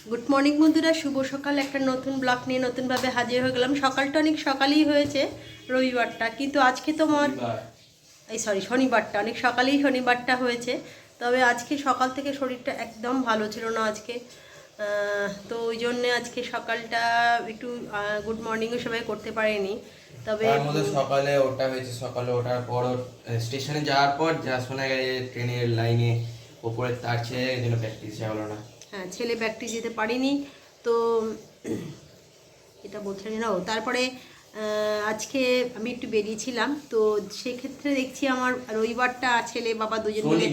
Good morning বন্ধুরা, শুভ সকাল। একটা নতুন ব্লগ নিয়ে নতুনভাবে হাজির হয়ে গেলাম। সকালটা অনেক সকালেই হয়েছে রবিবারটা, কিন্তু আজকে তোমার শনিবারটা অনেক সকালেই শনিবারটা হয়েছে। তবে আজকে সকাল থেকে শরীরটা একদম ভালো ছিল না আজকে। তো ওই জন্যে আজকে সকালটা একটু গুড মর্নিংও সবাই করতে পারেনি। তবে তার মধ্যে সকালে ওটা হয়েছে, সকালে ওঠার পর স্টেশনে যাওয়ার পর যা শোনা গেছে ট্রেনের লাইনে ওপরে তার ছেড়ে এই জন্য প্র্যাকটিস হলো না। হ্যাঁ, ছেলে প্র্যাকটিস যেতে পারিনি। তো এটা বলতে না। তারপরে আজকে আমি একটু বেরিয়েছিলাম, তো সেক্ষেত্রে দেখছি আমার রবিবারটা ছেলে বাবা দুজন মিলে,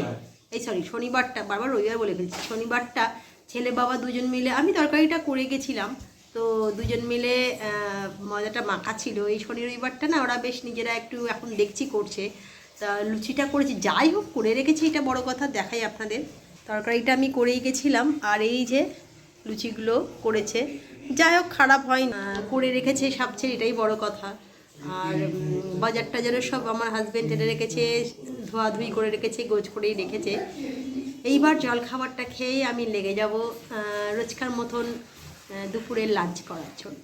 শনিবারটা, বারবার রবিবার বলে ফেলছি, শনিবারটা ছেলে বাবা দুজন মিলে, আমি তরকারিটা করে গেছিলাম, তো দুজন মিলে মজাটা মাখা ছিল। এই শনি রবিবারটা না ওরা বেশ নিজেরা একটু এখন দেখছি করছে। তা লুচিটা করেছি, যাই হোক করে রেখেছি, এটা বড় কথা। দেখাই আপনাদের, তরকারিটা আমি করেই গেছিলাম, আর এই যে লুচিগুলো করেছে। যাই হোক, খারাপ হয় না, করে রেখেছে সবচেয়ে, এটাই বড় কথা। আর বাজার টাজারও সব আমার হাজব্যান্ড এনে রেখেছে, ধোয়াধুয়ি করে রেখেছে, গোছ করেই রেখেছে। এইবার জল খাবারটা খেয়েই আমি লেগে যাব রোজকার মতন দুপুরের লাঞ্চ করার জন্য,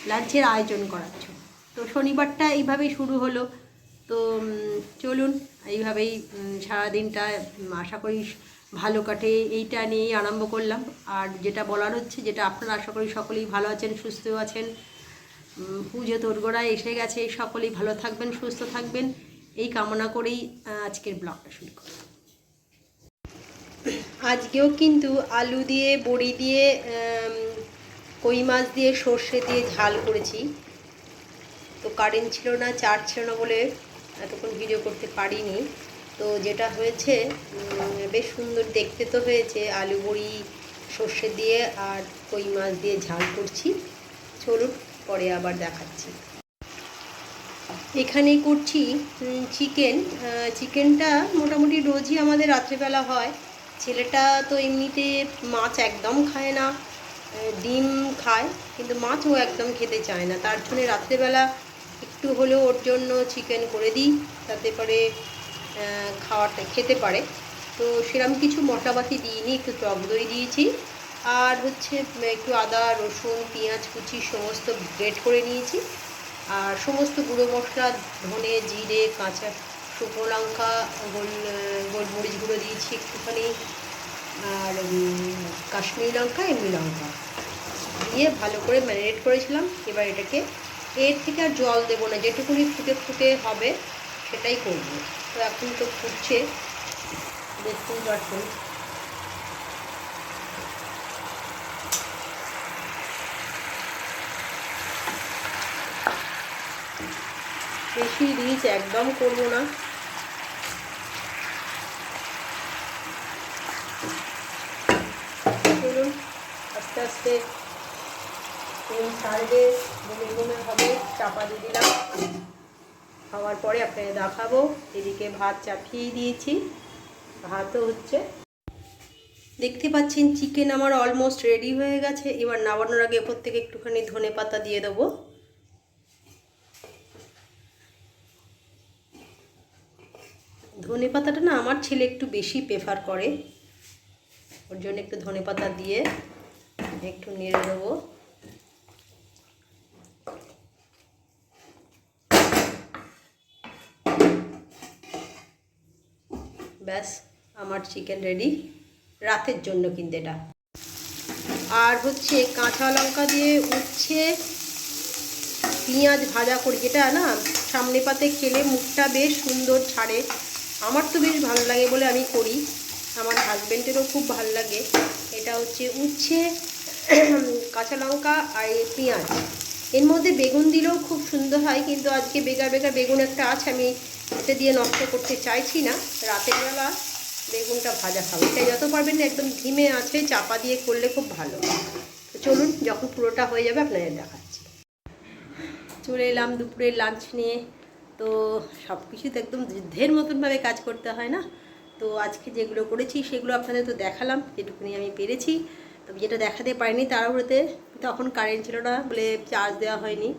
লাঞ্চের আয়োজন করার জন্য। তো শনিবারটা এইভাবেই শুরু হলো। তো চলুন এইভাবেই সারাদিনটা আশা করি ভালো কাটে, এইটা নিয়েই আরম্ভ করলাম। আর যেটা বলার হচ্ছে, যেটা আপনারা আশা করি সকলেই ভালো আছেন, সুস্থ আছেন। পুজো তোড়গোড়ায় এসে গেছে, সকলেই ভালো থাকবেন, সুস্থ থাকবেন, এই কামনা করেই আজকের ব্লগটা শুরু করি। আজকেও কিন্তু আলু দিয়ে, বড়ি দিয়ে, কই মাছ দিয়ে, সর্ষে দিয়ে ঝাল করেছি। তো কারেন্ট ছিল না, চার্জ ছিল না বলে এতক্ষণ ভিডিও করতে পারিনি। তো যেটা হয়েছে, বেশ সুন্দর দেখতে তো হয়েছে। আলু বড়ি সর্ষে দিয়ে আর কই মাছ দিয়ে ঝাল করছি। চলুন পরে আবার দেখাচ্ছি। এখানেই করছি চিকেন। চিকেনটা মোটামুটি রোজই আমাদের রাত্রেবেলা হয়। ছেলেটা তো এমনিতে মাছ একদম খায় না, ডিম খায়, কিন্তু মাছও একদম খেতে চায় না। তার জন্য রাত্রেবেলা একটু হলেও ওর জন্য চিকেন করে দিই, তাতে করে খাওয়াটা খেতে পারে। তো সেরকম কিছু মশলাপাতি দিইনি, একটু টক দই দিয়েছি, আর হচ্ছে একটু আদা রসুন পেঁয়াজ কুচি সমস্ত গ্রেট করে নিয়েছি, আর সমস্ত গুঁড়ো মশলা ধনে জিরে কাঁচা শুকনো লঙ্কা গোলমরিচ গুঁড়ো দিয়েছি একটুখানি, আর কাশ্মীরি লঙ্কা এমনি লঙ্কা দিয়ে ভালো করে ম্যারিনেট করেছিলাম। এবার এটাকে এর থেকে আর জল দেবো না, যেটুকুনি ফুটে ফুটে হবে সেটাই করব। তো এখন তো ফুটছে, দেখুন যখন বেশি রিচ একদম করব না। চলুন আস্তে আস্তে ছাড়বে, ঘুমে ঘুমে হবে। চাপা দিয়ে দিলাম, খাওয়ার পরে আপনাকে দেখাবো। এদিকে ভাত চাপিয়ে দিয়েছি, ভাতও হচ্ছে। দেখতে পাচ্ছেন চিকেন আমার অলমোস্ট রেডি হয়ে গেছে। এবার নামানোর আগে ওপর থেকে একটুখানি ধনে পাতা দিয়ে দেবো। ধনে পাতাটা না আমার ছেলে একটু বেশি প্রেফার করে, ওর জন্য একটু ধনে পাতা দিয়ে একটু নেড়ে দেবো। ব্যাস, আমার চিকেন রেডি রাতের জন্য কিন্তু এটা। আর হচ্ছে কাঁচা লঙ্কা দিয়ে উচ্ছে পেঁয়াজ ভাজা করি, যেটা না সামনে পাতে খেলে মুখটা বেশ সুন্দর ছাড়ে। আমার তো বেশ ভালো লাগে বলে আমি করি, আমার হাজব্যান্ডেরও খুব ভালো লাগে। এটা হচ্ছে উচ্ছে কাঁচা লঙ্কা আর পেঁয়াজ, এর মধ্যে বেগুন দিলেও খুব সুন্দর হয়, কিন্তু আজকে বেকার বেকার বেগুন একটা আছে, আমি এটা দিয়ে নষ্ট করতে চাইছি না। রাতের বেলা বেগুনটা ভাজা খাবো, তাই যত পারবেন না একদম ধিমে আছে চাপা দিয়ে করলে খুব ভালো। তো চলুন, যখন পুরোটা হয়ে যাবে আপনাদের দেখাচ্ছি। চলে এলাম দুপুরের লাঞ্চ নিয়ে। তো সব কিছু তো একদম যুদ্ধের মতনভাবে কাজ করতে হয় না। তো আজকে যেগুলো করেছি সেগুলো আপনাদের তো দেখালাম, যেটুকুনি আমি পেরেছি। তবে যেটা দেখাতে পারিনি তাড়াহুড়োতে, তখন কারেন্ট ছিল না বলে চার্জ দেওয়া হয়নি,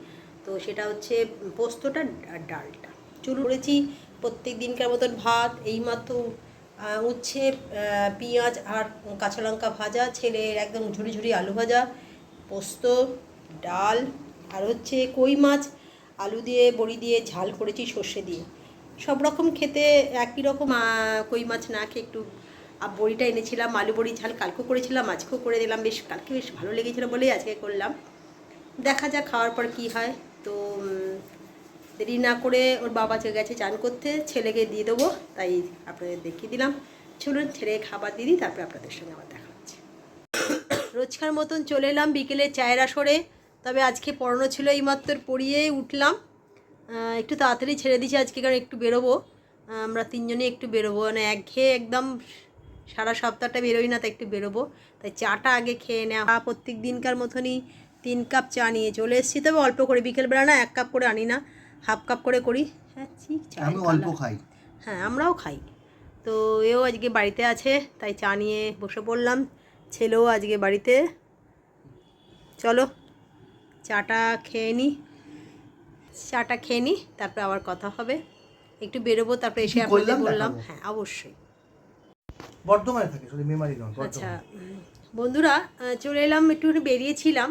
তো সেটা হচ্ছে পোস্তটা আর ডালটা। চুল করেছি প্রত্যেক দিনকার মতন ভাত। এইমাত্র উচ্ছে পেঁয়াজ আর কাঁচা লঙ্কা ভাজা, ছেলের একদম ঝুড়ি ঝুড়ি আলু ভাজা, পোস্ত, ডাল, আর হচ্ছে কই মাছ আলু দিয়ে বড়ি দিয়ে ঝাল করেছি সর্ষে দিয়ে। সব রকম খেতে একই রকম। কই মাছ না খেয়ে একটু বড়িটা এনেছিলাম, আলু বড়ি ঝাল কালকেও করেছিলাম, আজকেও করে দিলাম। বেশ কালকে বেশ ভালো লেগেছিলো বলেই আজকে করলাম। দেখা যাক খাওয়ার পর কী হয়। তো দেরি না করে ওর বাবা চলে গেছে চান করতে, ছেলেকে দিয়ে দেবো, তাই আপনাদের দেখিয়ে দিলাম। চলুন ছেলে খাবার দিয়ে দিই, তারপরে আপনাদের সঙ্গে আবার দেখা হচ্ছে। রোজকার মতন চলে এলাম বিকেলে চায়ের আসরে। তবে আজকে পড়ানো ছিল, এইমাত্র পড়িয়ে উঠলাম। একটু তাড়াতাড়ি ছেড়ে দিয়েছি আজকে, কারণ একটু বেরোবো, আমরা তিনজনেই একটু বেরোবো, মানে একঘেয়ে একদম সারা সপ্তাহটা বেরোই না, তাই একটু বেরোবো, তাই চাটা আগে খেয়ে নেওয়া। প্রত্যেক দিনকার মতনই 3 কাপ চা নিয়ে চলে এসেছি, তবে অল্প করে, বিকেলবেলা না 1 কাপ করে আনি না, হাফ কাপ করে করি। হ্যাঁ ঠিক, আমি অল্প খাই। হ্যাঁ আমরাও খাই। তো এও আজকে বাড়িতে আছে, তাই চা নিয়ে বসে পড়লাম। ছেলেও আজকে বাড়িতে। চলো চাটা খেয়ে নিই, তারপরে আবার কথা হবে। একটু বেরোবো, তারপরে এসে আপনাদের বললাম। হ্যাঁ অবশ্যই বর্ধমানে থাকে, শুধু মেমারি নয়। আচ্ছা বন্ধুরা, চলে এলাম, একটু বেরিয়েছিলাম।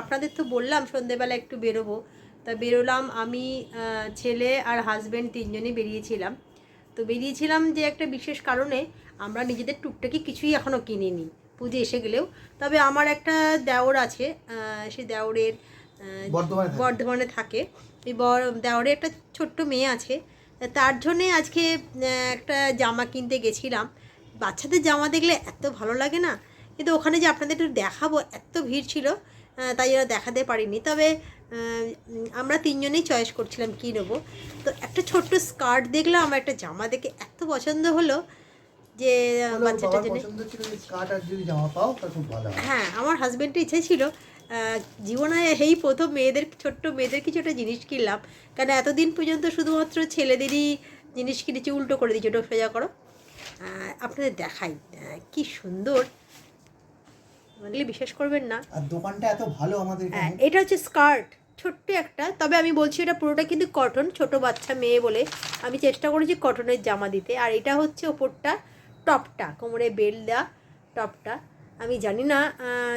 আপনাদের তো বললাম সন্ধেবেলা একটু বেরোবো, তা বেরোলাম আমি, ছেলে আর হাজব্যান্ড, তিনজনই বেরিয়েছিলাম। তো বেরিয়েছিলাম যে একটা বিশেষ কারণে। আমরা নিজেদের টুকটাকি কিছুই এখনও কিনিনি, পুজো এসে গেলেও। তবে আমার একটা দেওর আছে, সেই দেওরের বর্ধমানে থাকে। এই দেওরে একটা ছোট্ট মেয়ে আছে, তার জন্যে আজকে একটা জামা কিনতে গেছিলাম। বাচ্চাদের জামা দেখলে এত ভালো লাগে না, কিন্তু ওখানে যে আপনাদের একটু দেখাবো, এত ভিড় ছিল, তাই জন্য দেখাতে পারিনি। তবে আমরা তিনজনেই চয়েস করছিলাম কী নেবো। তো একটা ছোট্ট স্কার্ট দেখলাম, আমার একটা জামা দেখে এত পছন্দ হলো যে বাচ্চাটার জন্য। হ্যাঁ আমার হাজব্যান্ডের ইচ্ছে ছিল, জীবনে এই প্রথম ছোট্ট মেয়েদের কিছু একটা জিনিস কিনলাম, কারণ এতদিন পর্যন্ত শুধুমাত্র ছেলেদেরই জিনিস কিনেছি, উল্টো করে দিচ্ছি, ওটা সোজা করো। আপনাদের দেখাই কি সুন্দর, মানে বিশ্বাস করবেন না। আর দোকানটা এত ভালো আমাদের। এটা হচ্ছে স্কার্ট, ছোট্ট একটা। তবে আমি বলছি এটা পুরোটা কিন্তু কটন, ছোট বাচ্চা মেয়ে বলে আমি চেষ্টা করেছি কটনের জামা দিতে। আর এটা হচ্ছে ওপরটা, টপটা কোমরে বেল্ট দেওয়া টপটা। আমি জানি না,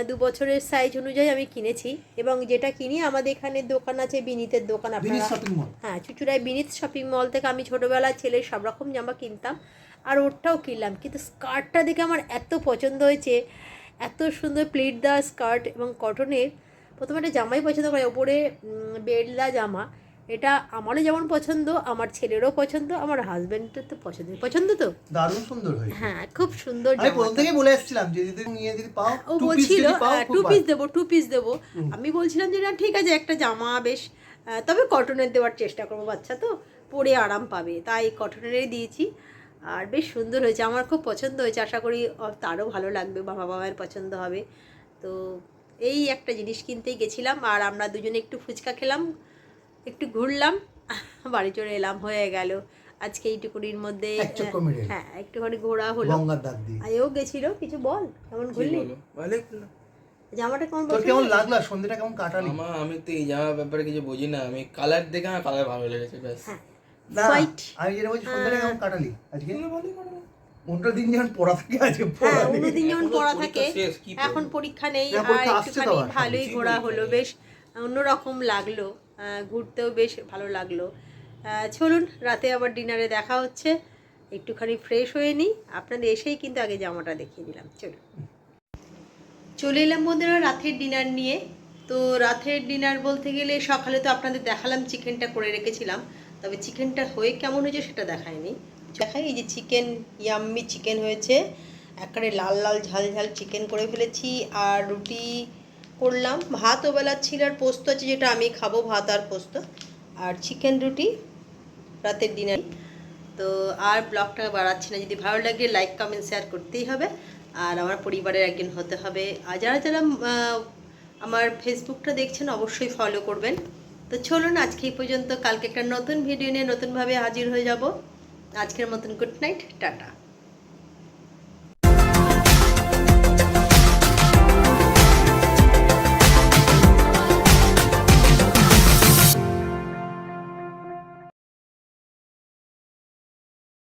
2 বছরের সাইজ অনুযায়ী আমি কিনেছি। এবং যেটা কিনি, আমাদের এখানে দোকান আছে, বিনীতের দোকান, আপনারা, হ্যাঁ চুচুড়ায় বিনীত শপিং মল থেকে আমি ছোটোবেলায় ছেলের সব রকম জামা কিনতাম, আর ওরটাও কিনলাম। কিন্তু স্কার্টটা দেখে আমার এত পছন্দ হয়েছে, এত সুন্দর প্লিট দেওয়া স্কার্ট এবং কটনের। প্রথমে একটা জামাই পছন্দ করে, ওপরে বেল্ট দেওয়া জামা। এটা আমারও যেমন পছন্দ, আমার ছেলেরও পছন্দ, আমার হাজবেন্ডের তো পছন্দ তো দারুণ সুন্দর হয়েছে। হ্যাঁ খুব সুন্দর। আমি প্রথম থেকেই বলে এসেছিলাম যে যদি নিয়ে যদি পাও, ও বলছিল 2 পিস দেবো। আমি বলছিলাম যে না ঠিক আছে, একটা জামা বেশ, তবে কটনের দেওয়ার চেষ্টা করবো, বাচ্চা তো পরে আরাম পাবে, তাই কটনেরই দিয়েছি। আর বেশ সুন্দর হয়েছে, আমার খুব পছন্দ হয়েছে। আশা করি তারও ভালো লাগবে, বাবা মায়ের পছন্দ হবে। তো এই একটা জিনিস কিনতেই গেছিলাম, আর আমরা দুজনে একটু ফুচকা খেলাম, একটু ঘুরলাম, বাড়ি চলে এলাম, হয়ে গেল আজকে এইটুকুনির মধ্যে। হ্যাঁ একটুখানি ঘোরা হলো। আয়ও গেছিল, কিছু বল, কেমন ঘুরলি? জামাটা কেমন লাগলো, সন্ধ্যাটা কেমন কাটালি? আমি তো এই জামার ব্যাপারে কিছু বুঝি না, আমি কালার দেখে আমার কালার ভালো লেগেছে ব্যাস। আমি যেটা বলছি, সন্ধ্যাটা কেমন কাটালি আজকে? অন্য দিন যেমন পড়া থাকে, অন্যদিন যেমন পড়া থাকে, এখন পরীক্ষা নেই, আর একটুখানি ভালোই ঘোরা হলো, বেশ অন্যরকম লাগলো, ঘুরতেও বেশ ভালো লাগলো। চলুন রাতে আবার ডিনারে দেখা হচ্ছে, একটুখানি ফ্রেশ হয়ে নিই, আপনাদের এসেই কিন্তু আগে জামাটা দেখিয়ে দিলাম। চলে এলাম বন্ধুরা রাতের ডিনার নিয়ে। তো রাতের ডিনার বলতে গেলে, সকালে তো আপনাদের দেখালাম চিকেনটা করে রেখেছিলাম, তবে চিকেনটা হয়ে কেমন হয়েছে সেটা দেখায়নি। দেখাই, এই যে চিকেন, ইয়াম্মি চিকেন হয়েছে, একেবারে লাল লাল ঝাল ঝাল চিকেন করে ফেলেছি। আর রুটি করলাম, ভাত ওবেলার ছিল, আর পোস্ত আছে যেটা আমি খাবো, ভাত আর পোস্ত, আর চিকেন রুটি রাতের ডিনার। তো আর ব্লগটা বাড়াচ্ছি না, যদি ভালো লাগে লাইক কমেন্ট শেয়ার করতেই হবে, আর আমার পরিবারের একজন হতে হবে। আর যারা যারা আমার ফেসবুকটা দেখছেন অবশ্যই ফলো করবেন। তো চলুন আজকে এই পর্যন্ত, কালকে একটা নতুন ভিডিও নিয়ে নতুনভাবে হাজির হয়ে যাব। আজকের মতন গুড নাইট, টাটা।